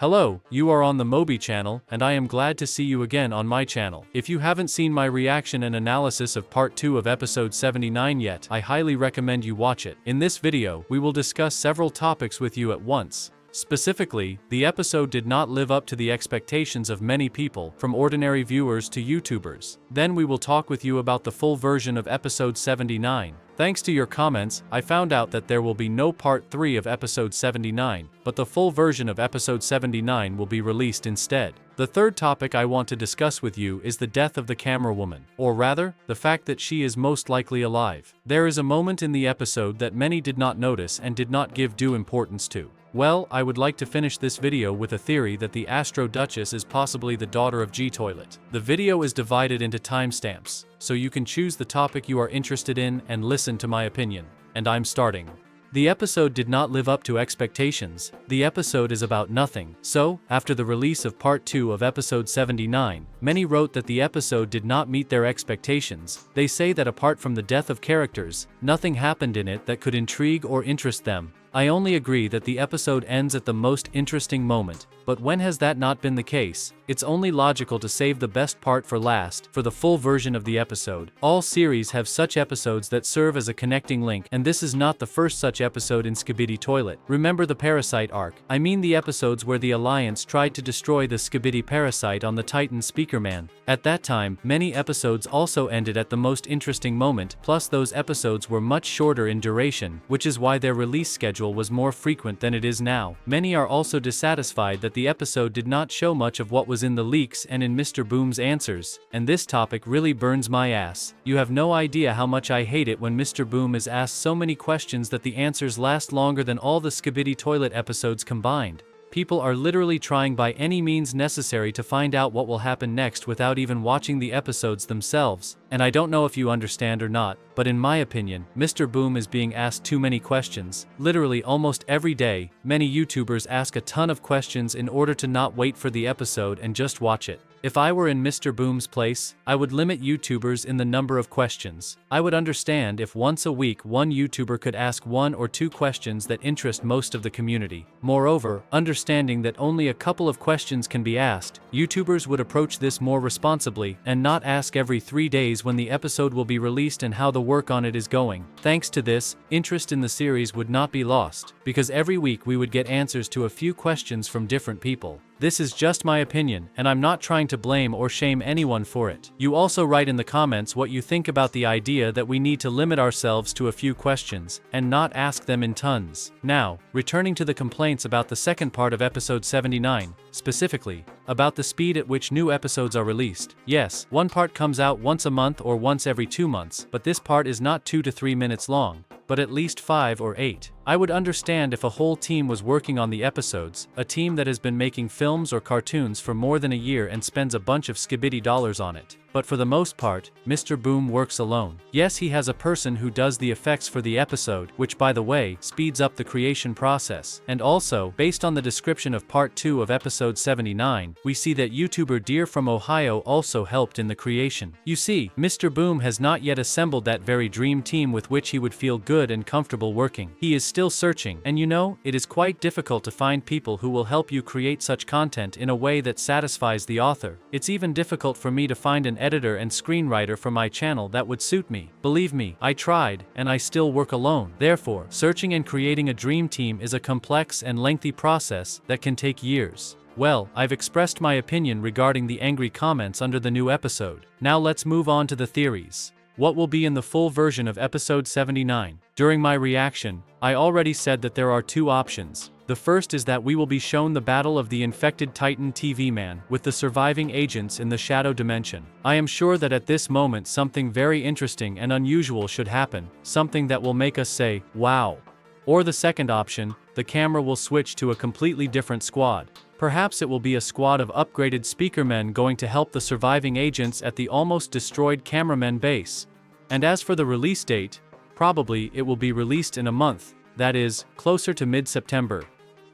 Hello, you are on the Moby channel, and I am glad to see you again on my channel. If you haven't seen my reaction and analysis of part 2 of episode 79 yet, I highly recommend you watch it. In this video, we will discuss several topics with you at once. Specifically, the episode did not live up to the expectations of many people, from ordinary viewers to YouTubers. Then we will talk with you about the full version of episode 79. Thanks to your comments, I found out that there will be no part 3 of episode 79, but the full version of episode 79 will be released instead. The third topic I want to discuss with you is the death of the Camerawoman, or rather, the fact that she is most likely alive. There is a moment in the episode that many did not notice and did not give due importance to. Well, I would like to finish this video with a theory that the Astro Duchess is possibly the daughter of G-Toilet. The video is divided into timestamps, so you can choose the topic you are interested in and listen to my opinion. And I'm starting. The episode did not live up to expectations. The episode is about nothing. So, after the release of part 2 of episode 79, many wrote that the episode did not meet their expectations. They say that apart from the death of characters, nothing happened in it that could intrigue or interest them. I only agree that the episode ends at the most interesting moment, but when has that not been the case? It's only logical to save the best part for last, for the full version of the episode. All series have such episodes that serve as a connecting link, and this is not the first such episode in Skibidi Toilet. Remember the Parasite arc? I mean the episodes where the Alliance tried to destroy the Skibidi Parasite on the Titan Speakerman. At that time, many episodes also ended at the most interesting moment, plus those episodes were much shorter in duration, which is why their release schedule was more frequent than it is now. Many are also dissatisfied that the episode did not show much of what was in the leaks and in Mr. Boom's answers, and this topic really burns my ass. You have no idea how much I hate it when Mr. Boom is asked so many questions that the answers last longer than all the Skibidi Toilet episodes combined. People are literally trying by any means necessary to find out what will happen next without even watching the episodes themselves, and I don't know if you understand or not, but in my opinion, Mr. Boom is being asked too many questions. Literally almost every day, many YouTubers ask a ton of questions in order to not wait for the episode and just watch it. If I were in Mr. Boom's place, I would limit YouTubers in the number of questions. I would understand if once a week one YouTuber could ask 1 or 2 questions that interest most of the community. Moreover, understanding that only a couple of questions can be asked, YouTubers would approach this more responsibly and not ask every 3 days when the episode will be released and how the work on it is going. Thanks to this, interest in the series would not be lost, because every week we would get answers to a few questions from different people. This is just my opinion, and I'm not trying to blame or shame anyone for it. You also write in the comments what you think about the idea that we need to limit ourselves to a few questions, and not ask them in tons. Now, returning to the complaints about the second part of episode 79, specifically, about the speed at which new episodes are released. Yes, one part comes out once a month or once every 2 months, but this part is not 2 to 3 minutes long, but at least 5 or 8. I would understand if a whole team was working on the episodes, a team that has been making films or cartoons for more than a year and spends a bunch of Skibidi dollars on it. But for the most part, Mr. Boom works alone. Yes, he has a person who does the effects for the episode, which by the way, speeds up the creation process. And also, based on the description of part 2 of episode 79, we see that YouTuber Deer from Ohio also helped in the creation. You see, Mr. Boom has not yet assembled that very dream team with which he would feel good and comfortable working. He is still searching, and you know, it is quite difficult to find people who will help you create such content in a way that satisfies the author. It's even difficult for me to find an editor and screenwriter for my channel that would suit me. Believe me, I tried, and I still work alone. Therefore, searching and creating a dream team is a complex and lengthy process that can take years. Well, I've expressed my opinion regarding the angry comments under the new episode. Now let's move on to the theories. What will be in the full version of episode 79? During my reaction, I already said that there are 2 options. The first is that we will be shown the battle of the infected Titan TV Man with the surviving agents in the shadow dimension. I am sure that at this moment something very interesting and unusual should happen, something that will make us say, wow. Or the second option, the camera will switch to a completely different squad. Perhaps it will be a squad of upgraded speakermen going to help the surviving agents at the almost destroyed cameraman base. And as for the release date, probably it will be released in a month, that is, closer to mid-September.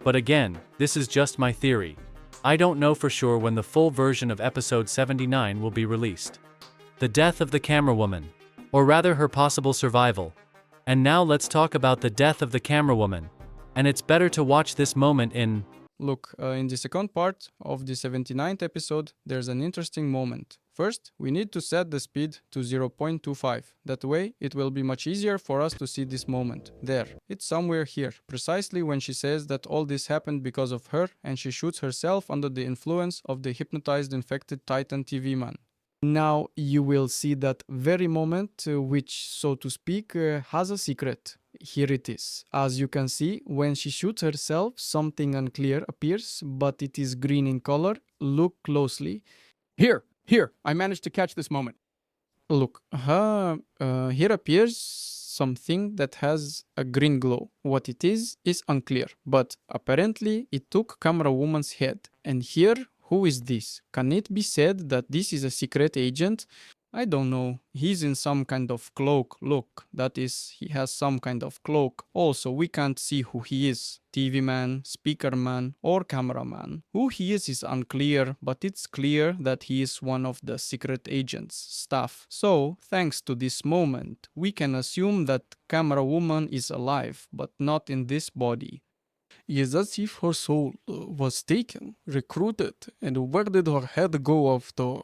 But again, this is just my theory. I don't know for sure when the full version of episode 79 will be released. The death of the Camerawoman, or rather her possible survival. And now let's talk about the death of the Camerawoman. And it's better to watch this moment in Look, in the second part of the 79th episode, there's an interesting moment. First, we need to set the speed to 0.25. That way, it will be much easier for us to see this moment. There, it's somewhere here, precisely when she says that all this happened because of her and she shoots herself under the influence of the hypnotized infected Titan TV man. Now you will see that very moment which, so to speak, has a secret. Here it is. As you can see, when she shoots herself, something unclear appears, but it is green in color. Look closely. Here, I managed to catch this moment. Look, here appears something that has a green glow. What it is unclear, but apparently it took Camerawoman's head. And here, who is this? Can it be said that this is a secret agent? I don't know. He's in some kind of cloak. Look, that is, he has some kind of cloak. Also, we can't see who he is. TV man, speaker man, or cameraman. Who he is unclear, but it's clear that he is one of the secret agents' staff. So, thanks to this moment, we can assume that Camerawoman is alive, but not in this body. It's as if her soul was taken, recruited, and where did her head go after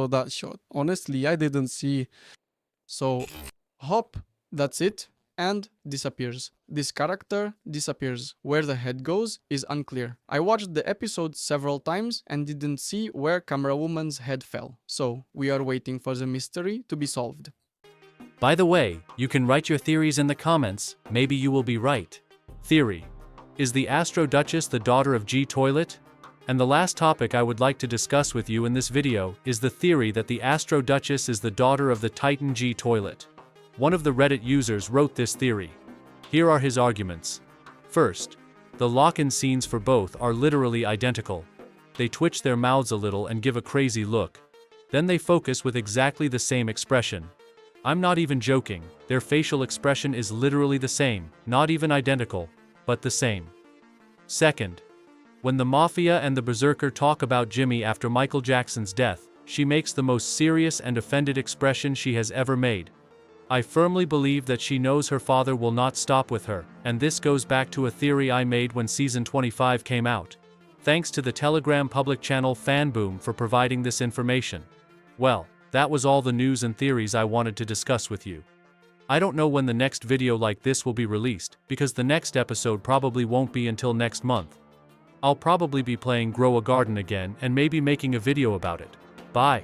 that shot? Honestly, I didn't see. So, hop, that's it, and disappears. This character disappears. Where the head goes is unclear. I watched the episode several times and didn't see where Camerawoman's head fell. So, we are waiting for the mystery to be solved. By the way, you can write your theories in the comments, maybe you will be right. Theory. Is the Astro Duchess the daughter of G Toilet? And the last topic I would like to discuss with you in this video is the theory that the Astro Duchess is the daughter of the Titan G Toilet. One of the Reddit users wrote this theory. Here are his arguments. First, the lock-in scenes for both are literally identical. They twitch their mouths a little and give a crazy look. Then they focus with exactly the same expression. I'm not even joking, their facial expression is literally the same, not even identical, but the same. Second, when the Mafia and the Berserker talk about Jimmy after Michael Jackson's death, she makes the most serious and offended expression she has ever made. I firmly believe that she knows her father will not stop with her, and this goes back to a theory I made when season 25 came out. Thanks to the Telegram public channel Fanboom for providing this information. Well, that was all the news and theories I wanted to discuss with you. I don't know when the next video like this will be released, because the next episode probably won't be until next month. I'll probably be playing Grow a Garden again and maybe making a video about it. Bye.